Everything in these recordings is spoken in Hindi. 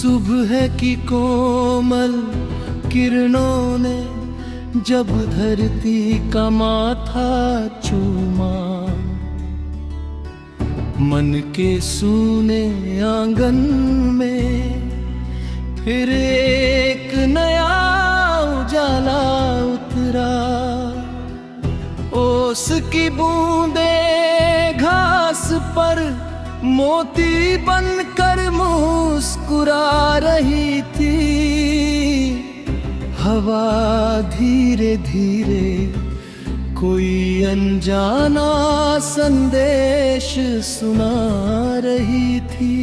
सुबह की कोमल किरणों ने जब धरती का माथा चूमा, मन के सूने आंगन में फिर एक नया उजाला उतरा। ओस की बूंदे घास पर मोती बनकर मुस्कुरा रही थी। हवा धीरे धीरे कोई अनजाना संदेश सुना रही थी।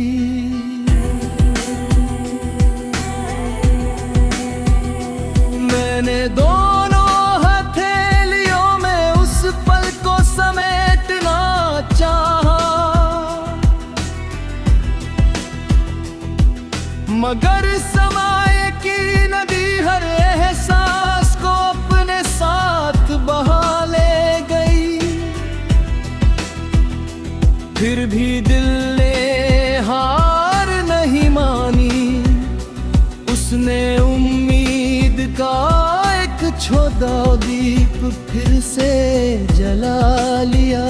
मैंने दोनों हथेलियों में उस पल को समेटना चाहा, मगर समय की नदी हर एहसास को अपने साथ बहा ले गई। फिर भी दिल ने हार नहीं मानी, उसने उम्मीद का एक छोटा दीप फिर से जला लिया।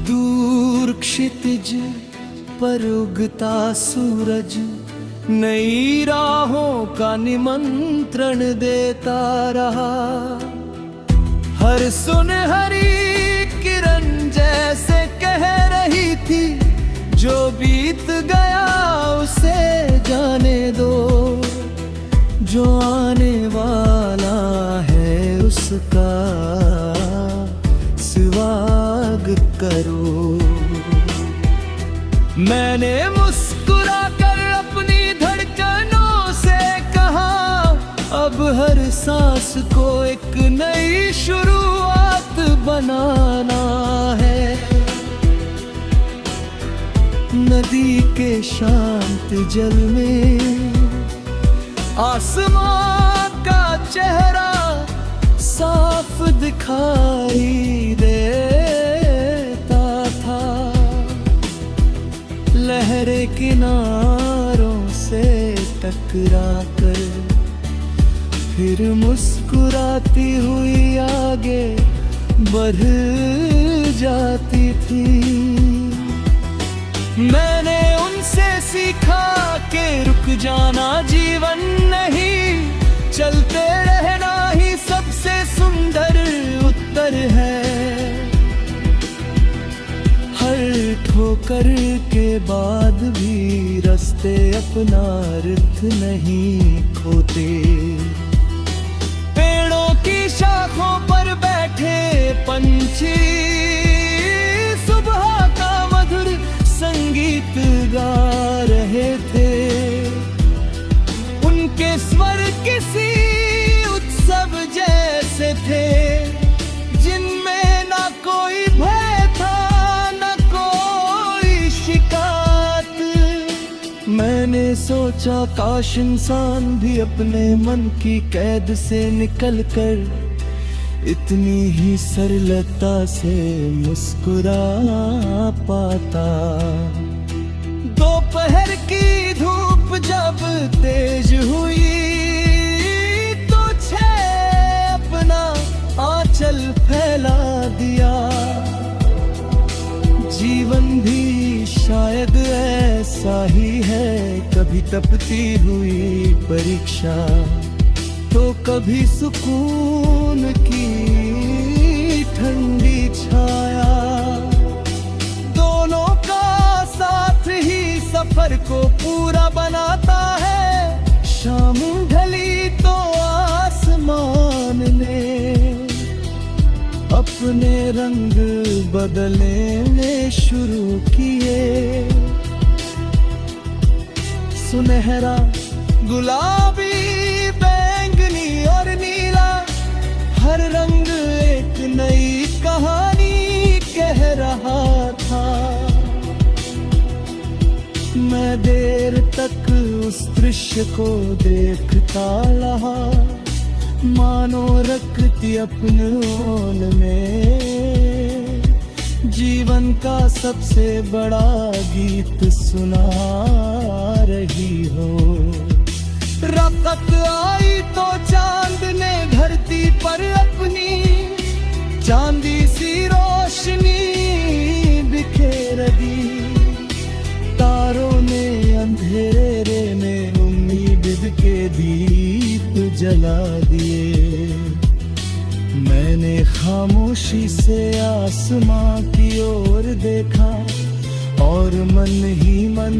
दूर क्षितिज पर उगता सूरज नई राहों का निमंत्रण देता रहा। हर सुनहरी किरण जैसे कह रही थी, जो बीत गया उसे जाने दो, जो आने वाला है उसका स्वागत करो। मैंने मुस्कुराकर अपनी धड़कनों से कहा, अब हर सांस को एक नई शुरुआत बनाना है। नदी के शांत जल में आसमां का चेहरा साफ दिखाई देता था। लहरें किनारों से टकरा कर फिर मुस्कुराती हुई आगे बढ़ जाती थी। मैंने उनसे सीखा कि रुक जाना जीवन नहीं, चलते रहना ही सबसे सुंदर उत्तर है। हर ठोकर के बाद भी रास्ते अपना अर्थ नहीं खोते। पेड़ों की शाखों पर बैठे पंछी सुबह का मधुर संगीत गा रहे थे। उनके स्वर किसी उत्सव जैसे थे, जिनमें ना कोई भय था ना कोई शिकायत। मैंने सोचा काश इंसान भी अपने मन की कैद से निकलकर इतनी ही सरलता से मुस्कुरा पाता। दोपहर की धूप जब तेज हुई तो छे अपना आंचल फैला दिया। जीवन भी शायद ऐसा ही है, कभी तपती हुई परीक्षा तो कभी सुकून की ठंडी छाया। दोनों का साथ ही सफर को पूरा बनाता है। शाम ढली तो आसमान ने अपने रंग बदलने शुरू किए। सुनहरा, गुलाबी, बैंगनी और नीला, हर रंग एक नई कहानी कह रहा था। मैं देर तक उस दृश्य को देखता रहा, मानो रखती अपने ओन में जीवन का सबसे बड़ा गीत सुना रही हो। रकत आई तो चांद ने धरती पर अपनी चांदी सी रोशनी बिखेर दी। तारों ने अंधेरे में उम्मीद के दीप जला दिए। मैंने खामोशी से आसमां की ओर देखा और मन ही मन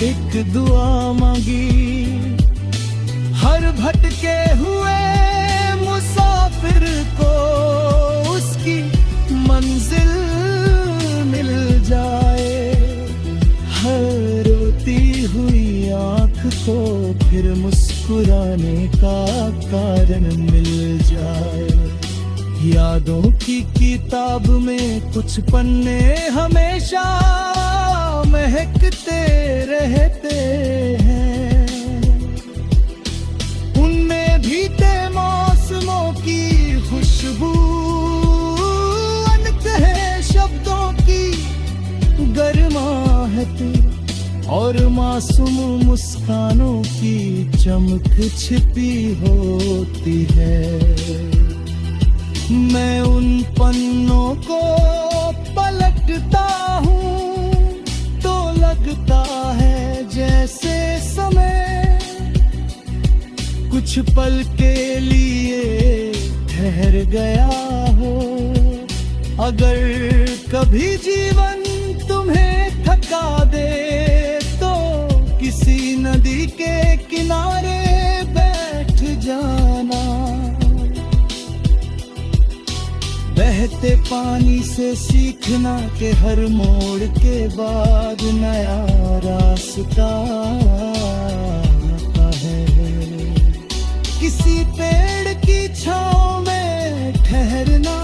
एक दुआ मांगी। हर भटके हुए मुसाफिर को उसकी मंजिल मिल जाए। हर रोती हुई आँख को फिर मुस्कुराने का कारण मिल जाए। यादों की किताब में कुछ पन्ने हमेशा महकते रहते हैं। उनमें भीते मौसमों की खुशबू, अनकहे शब्दों की गर्माहट और मासूम मुस्कानों की चमक छिपी होती है। मैं उन पन्नों को पलटता हूँ तो लगता है जैसे समय कुछ पल के लिए ठहर गया हो। अगर कभी जीवन तुम्हें थका दे तो किसी नदी के किनारे बैठ जाना। बहते पानी से सीखना कि हर मोड़ के बाद नया रास्ता आता है। किसी पेड़ की छांव में ठहरना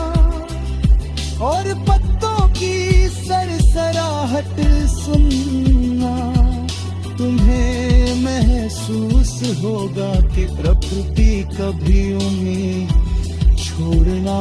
और पत्तों की सरसराहट सुनना। तुम्हें महसूस होगा कि प्रकृति कभी उम्मीद छोड़ना